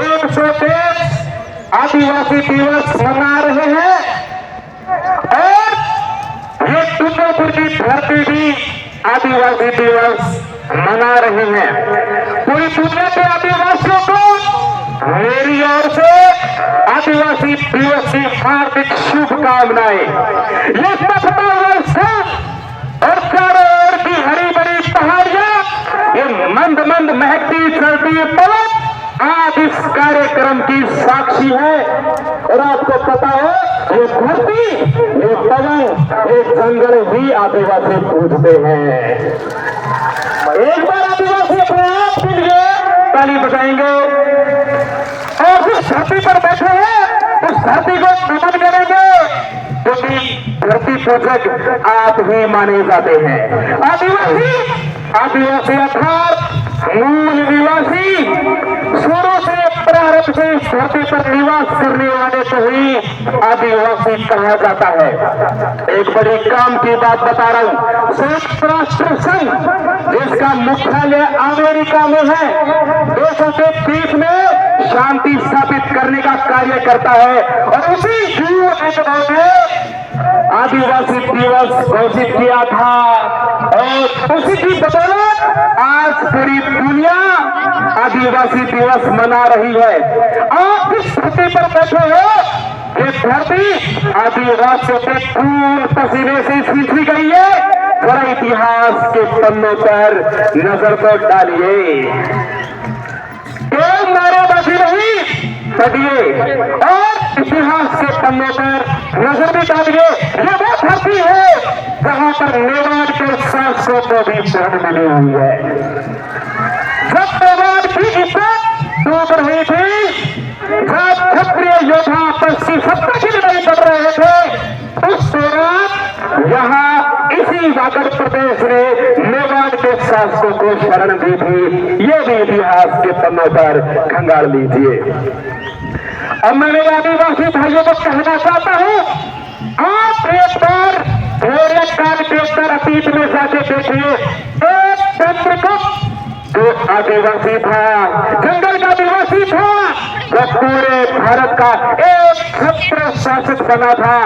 123 आदिवासी दिवस मना रहे हैं और ये डूंगरपुर की धरती भी आदिवासी दिवस मना रहे हैं। पूरी दुनिया के आदिवासियों को मेरी ओर से आदिवासी दिवस की हार्दिक शुभकामनाएं। ये 70 वर्ष और चारों ओर की हरी भरी पहाड़ियां, ये मंद मंद महकती चलती पवन आज इस कार्यक्रम की साक्षी है। और आपको पता है ये धरती, ये पवन, ये जंगल भी आदिवासी पूजते हैं। एक बार आदिवासी अपने आप के लिए ताली बजाएंगे और जिस धरती पर बैठे हैं उस धरती को नमन करेंगे, क्योंकि धरती पूजक आप ही माने जाते हैं। आदिवासी अर्थात मूल निवासी, शुरू से प्रारंभ से इस धरती पर निवास करने वाले को ही आदिवासी कहा जाता है। एक बड़ी काम की बात बता रहा हूं। संयुक्त राष्ट्र संघ, जिसका मुख्यालय अमेरिका में है, देशों के बीच में शांति स्थापित करने का कार्य करता है और उसी यूएन ने आदिवासी दिवस घोषित किया था और उसी की बदौलत आज पूरी दुनिया आदिवासी दिवस मना रही है। आप इस धरती पर बैठे हो, ये धरती आदिवासियों के खून पसीने से सींची गई है। जरा इतिहास के पन्नों पर नजर तो डालिए, क्यों नारेबाजी नहीं पढ़िए और इतिहास के पन्नों पर नजर भी डालिए। ये वो धरती है जहां पर मेवाड़ के शासकों को भी शरण मिली हुई है। जब मेवाड़ की इज्जत डूब रही थी, जब क्षत्रिय योद्धा पश्चिमी सत्ता की लड़ाई कर रहे थे, उस दौरान यहाँ इसी वागड़ प्रदेश ने मेवाड़ के शासकों को शरण दी थी। ये भी इतिहास के पन्नों पर खंगाल लीजिए। अब मैं मेरे आदिवासी भाइयों को कहना चाहता हूँ, आप एक बार थोड़े काल के अंदर अतीत में जाके देखिए, एक चंद्रगुप्त जो आदिवासी था, जंगल का आदिवासी था, वह पूरे भारत का एक छत्र शासक बना था।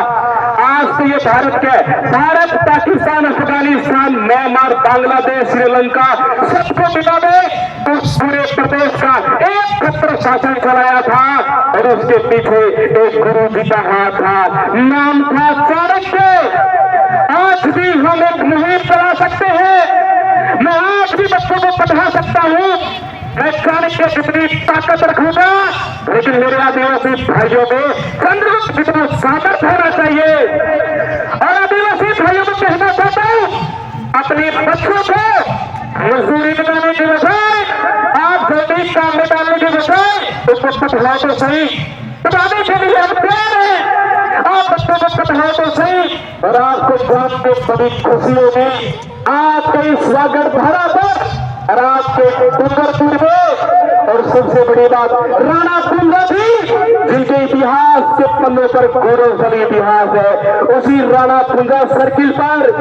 आज तो ये भारत, पाकिस्तान, अफगानिस्तान, म्यांमार, बांग्लादेश, श्रीलंका सबको मिला में उस पूरे प्रदेश का एक छत्र शासन चलाया था और उसके पीछे एक गुरु जी का हाथ था, नाम था चाणक्य। आज भी हम एक मुहिम चला सकते हैं। मैं आज भी बच्चों को पढ़ा सकता हूँ, मैं चाणक्य जितनी ताकत रखूंगा, लेकिन मेरे आदिवासी भाइयों में चंद्रगुप्त जितना सामर्थ्य होना चाहिए। और आदिवासी भाइयों को कहना चाहता हूँ, अपने बच्चों को मजदूरी लगाने की बजाय, आप जल्दी काम में डालने की बजाय उसको पढ़ाओ तो सही। पढ़ाने के लिए हम तैयार हैं, आप बच्चों को पढ़ाओ तो सही। और आपको जान के बड़ी खुशी होगी, आपके इस वागड़ धारा पर और आपके डूंगरपुर में, और सबसे बड़ी बात राणा कुंभा भी, जिनके इतिहास के पन्नों पर गौरवशाली इतिहास है, उसी राणा कुंभा सर्किल पर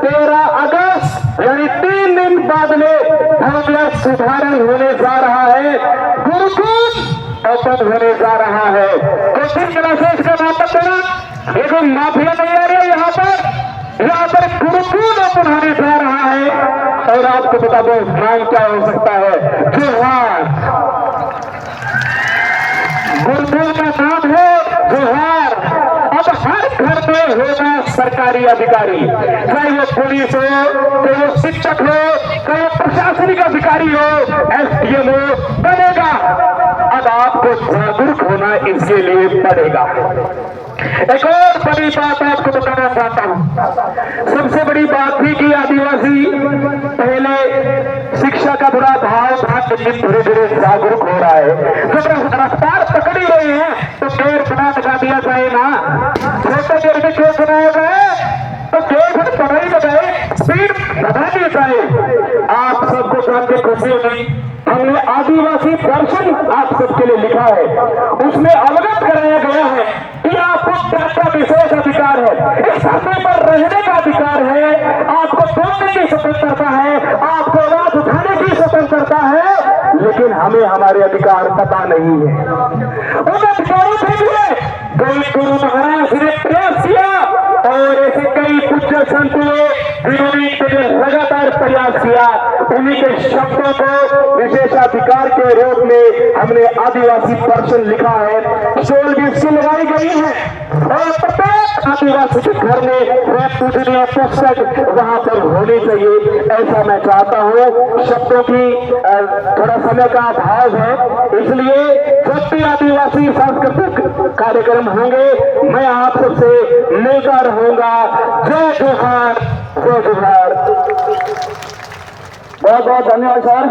13 अगस्त यानी 3 दिन बाद में भव्य सुधारण होने जा रहा है, गुरुकुल ओपन होने जा रहा है। कोचिंग क्लासेस का नाटक देना, ये कोई माफिया नहीं आ रही है। यहाँ पर गुरुकुल ओपन होने जा रहा है और आपको बता दो नाम क्या हो सकता है, जोहार। गुरुकुल का नाम है जोहार। अब हर घर में होगा सरकारी अधिकारी, चाहे वो पुलिस हो, चाहे वो शिक्षक हो, चाहे वो प्रशासनिक अधिकारी हो, SDM हो, बनेगा। अब आपको जागरूक होना इसके लिए पड़ेगा। एक और बड़ी बात आपको बताना चाहता हूं, सबसे बड़ी बात थी कि आदिवासी पहले शिक्षा का बुरा भाव था, लेकिन धीरे धीरे जागरूक हो रहा है। जब रफ्तार पकड़ी रही है तो गेट बना लगा दिया जाए ना, छोटे देर में गेट बनाया जाए तो गेट पढ़ाई लगाए, स्पीड बढ़ा दी जाए। आप सबको जान के खुशी होगी, हमने आदिवासी दर्शन आप सबके लिए लिखा है, उसमें अवगत कराया गया है कि आपको क्या विशेष अधिकार है, इस धरती पर रहने का अधिकार है, आपको बोलने की स्वतंत्रता है, आपको आवाज उठाने की स्वतंत्रता है, लेकिन हमें हमारे अधिकार पता नहीं है। उन अधिकारों के लिए कई गुरु महाराज ने प्रयास किया और ऐसे कई पूज्य संत हुए जिन्होंने इनके लिए लगातार प्रयास किया। उन्हीं के शब्दों को विशेषाधिकार के रूप में हमने आदिवासी पर्सन लिखा है, शोल भी उसकी लगाई गई है और प्रत्येक आदिवासी के घर में पूजनीय पुस्तक वहां पर होनी चाहिए, ऐसा मैं चाहता हूँ। शब्दों की थोड़ा समय का अभाव है, इसलिए जब भी आदिवासी सांस्कृतिक कार्यक्रम होंगे मैं आप सबसे मिलता रहूंगा। जय जोहार, जय जोहार। बहुत बहुत धन्यवाद सर।